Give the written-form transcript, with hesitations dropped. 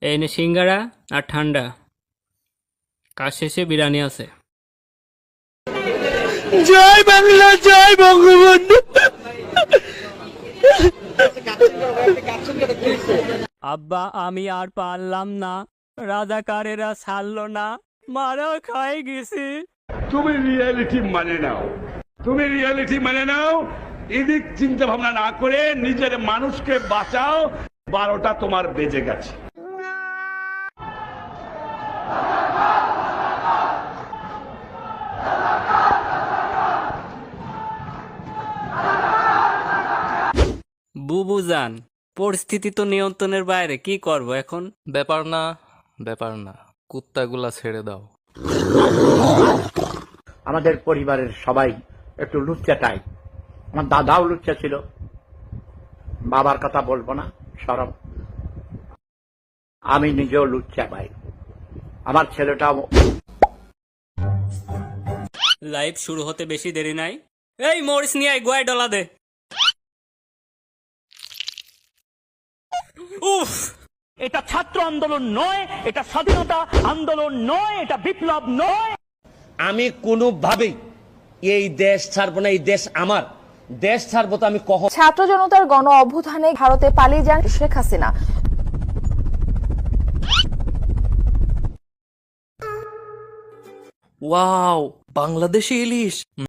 এই নে সিঙ্গারা আর ঠান্ডা, কাজ শেষে বিরিয়ানি আছে। জয় বাংলা, জয় বঙ্গবন্ধু। আব্বা আমি আর পারলাম না, রাজাকারেরা ছাড়লো না, মারা খাই গেছি। তুমি রিয়েলিটি মানে নাও, এদিক চিন্তা ভাবনা না করে নিজের মানুষকে বাঁচাও। 12টা তোমার বেজে গেছে। বুবুজান, পরিস্থিতি তো নিয়ন্ত্রণের বাইরে, কি করব এখন? ব্যাপার না, কুত্তাগুলা ছেড়ে দাও। আমাদের পরিবারের সবাই একটু লুচ্চা টাইপ। আমার দাদাও লুচ্চা ছিল, বাবার কথা বলবো না, শরম। আমি নিজেও লুচ্চা ভাই, আমার ছেলেটাও। লাইভ শুরু হতে বেশি দেরি নাই। এই মরিস নিয়ে আয়, গোয়ায় ডলা দে। উফ, এটা ছাত্র আন্দোলন নয়, এটা স্বাধীনতা আন্দোলন নয়, এটা বিপ্লব নয়। আমি কোনোভাবেই এই দেশ ছাড়বো না। এই দেশ আমার, দেশ ছাড়বো তো আমি কখন। ছাত্র জনতার গণ অভ্যুত্থানে ভারতে পালিয়ে যান শেখ হাসিনা। ওয়াও, বাংলাদেশি ইলিশ।